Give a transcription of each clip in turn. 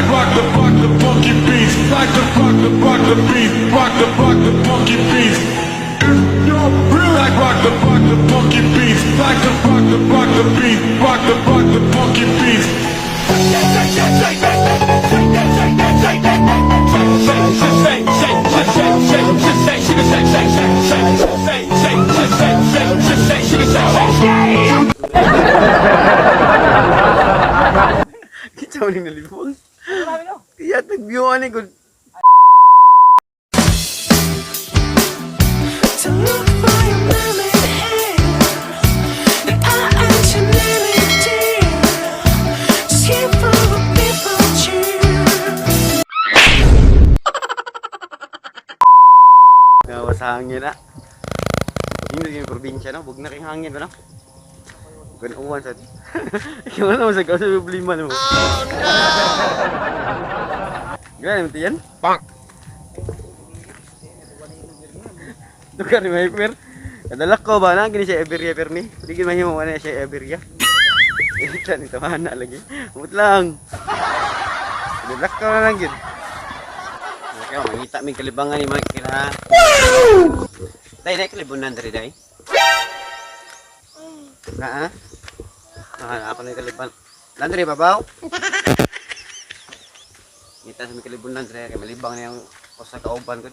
Rock the funky beats, like the rock the beat, rock the funky beats. You're real like rock the funky beats, like the rock the beat, rock the funky beats. Kita uling nalibong. Iya, nag-view ni good. Gawas hangin na. Hindi yung probinsya no, bug na kay hangin ba no? Bukan uwan sa. Gimana masa kau sa problema mo? Oh no. Gimana mo yan? Pak. Tukar ni Hyper. Kadalak ko ba na gini siya Everia perni? Di mahimo ana siya Everia. Ito ni tamana lagi. Umot lang. Kadalak ko na lang gid. Kaya makita mi kalibangan ni makina. Dai kalibunan dari dai. Na ako na kaliban. Landry babaw. Kita sa kalibon Landry kay malibang na yung usa ka uban ko.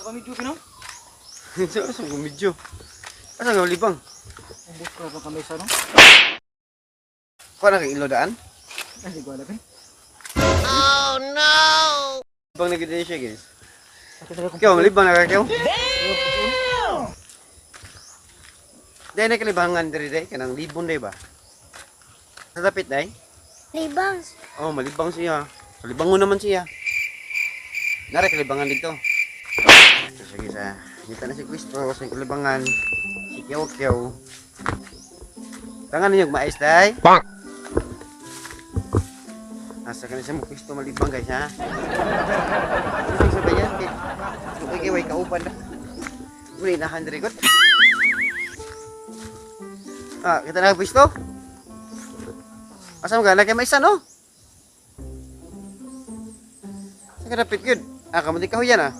Apa medyo pino? Sa medyo. Asa nga malibang? Umbos ka pa kamay sa no? Kuha na kay ilodaan? Hindi ko alam. Oh no! Bang nagiging siya guys. Kaya malibang na kakaw? Dahil na kalibangan dari day, kanang libon day ba? Sa tapit day? Libang. Oh, malibang siya. Malibangon naman siya. Nara kalibangan dito. Sige sa, kita na si Cristo sa kalibangan. Si Kiyaw. Tangan ninyo mais day? Bang! Nasa kanisa mo Cristo malibang guys ha? Ano yung sabi yan? Okay, way kauban na. Muli na 100 regot. Ah, kita na Cristo? Asa mo ka? Lagay maisa no? Saan ka napit yun? Ah, kamuti ka ho yan ah.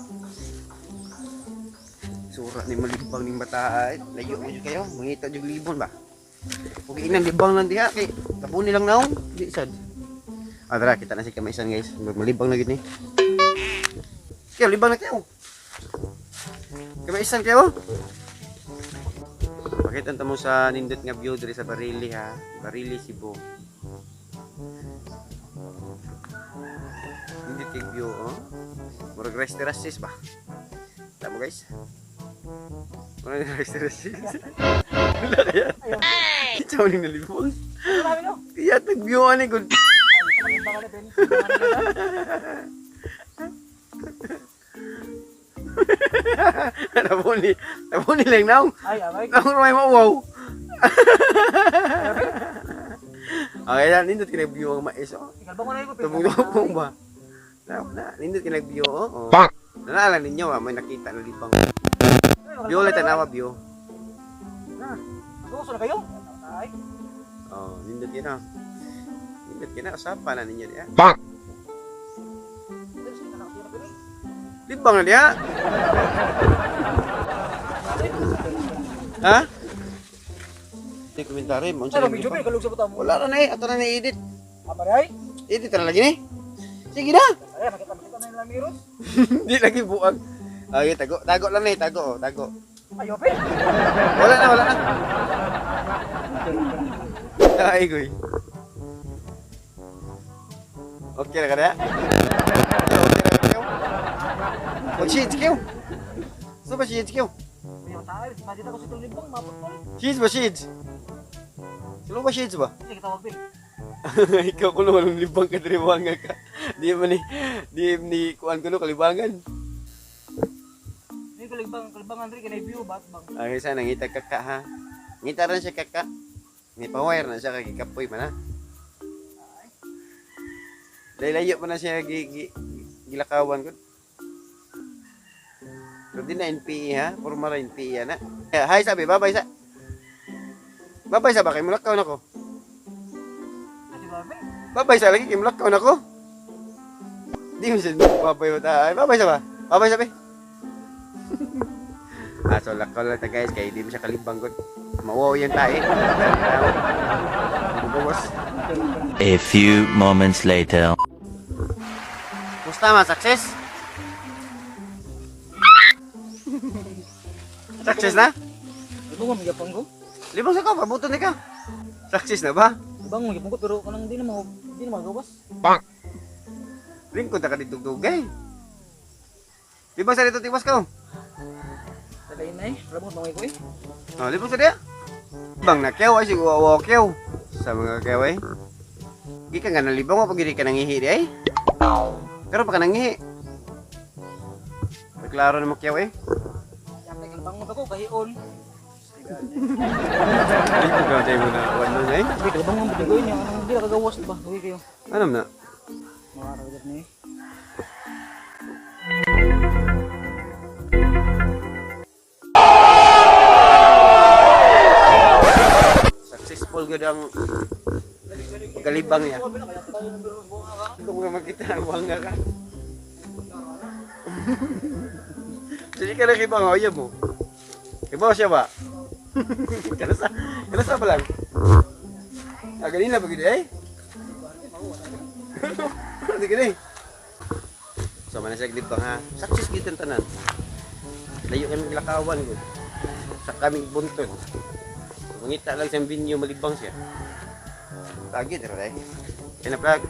Surat ni malibang ni mata. Layo mo yun kayo. Mangita yung libon ba? Huwag inang libang lang diha. Kay tapunin lang naong. Di sad. Ah, tara, kita na si kamaisan guys. Malibang na gini. Kaya, libang na kayo. Kamaisan kayo. Pakita mo sa nindot nga view diri sa Barili ha. Barili, Cebu. Nindot yung view oh. Murag rice terraces ba? Tama guys. Murag rice terraces. Wala kaya. Kita mo ning nalibang. Kaya tag-view ani good. Napuni lang naong. Naong rumay mauwaw. Okay na, nindot kinag-view ang mais. Tumugtong ba? Nindot kinag-view. Nalala ninyo may nakita na libang. View ulit tanawa view. Gusto na kayo? Ay. Oh, nindot yun ah. Nindot yun ah, usapan na ninyo diya. Libang na diya. Ha? Hindi komentary. Ano medyo may kalug sa buta mo? Wala na eh. Ato na ni-edit. Aparay? Edit na lagi ni. Sige na. Ay, makita na yung lamiros. Hindi lagi buang. Okay, tago lang na eh. Tago. Ayo, pe. Wala na. Ay, goy. Okay na ka na? Mag-shades kayo. Saan ba shades kayo? Ayaw tayo, makita ko sa itong libang, mapagpal. Shades ba shades? Sino ba shades ba? Sige, tawag, pe. Ikaw kuno walang libang ka diriwangan ka. Di ni kuan kuno kalibangan. Hindi kalibangan rin, kanay view, bat bang. Ay sa nangita kaka ha. Ngita rin siya kaka. Ni pa-wire na siya kay kapoy man ha. Layo pa na siya gilakawan ko. So di na NPE ha, formal NPE na. Hi sabi, babay sa. Babay sa ba kay mulakaw na ko. Kasi babe. Babay sa lagi kay mulakaw na ko. Di mo siya babay ta. Ay, babay sa ba? Babay sabi. So lakaw lang ta guys, kay di mo siya kalibang gud. Mawaw yan tayo. Bubos. A few moments later. Musta man, success? Success na? Ibang mo magapang ko. Libang sa ka, pabuto ni ka. Success na ba? Ibang mo magapang ko pero kanang di na magawas. Lingkod na ka dito dugay. Libang sa dito tiwas ka. Talayin na eh. Wala mo tungay ko eh. Libang sa diya. Bang na kew ay siguro kew. Sa mga kew ay. Di ka nga nalibang mo pag hindi ka nangihi di ay. Pero pa ka nangihi. Klaro na mo kew eh. Yate kang bangon ako kahion. Ay, pagkatay mo na one nun ay. Hindi ka bang mo bigoy niya. Anong di na kagawas ba? Huwi kayo. Anam na. Mga karagat na eh. Successful gud ang pagkalibang niya. Kung nga makita ang bangga ka. Jadi ka nakibang o mo. Ibaw siya ba? Kanasa pa lang. Ganina pa gini eh. Hindi gini. So mana siya glibang ha. Success gid ang tanan. Layo kami lakawan gud. Sa kaming buntod. Mangita lang siyang binyo malibang siya. Lagi dito eh. Kaya na vlog.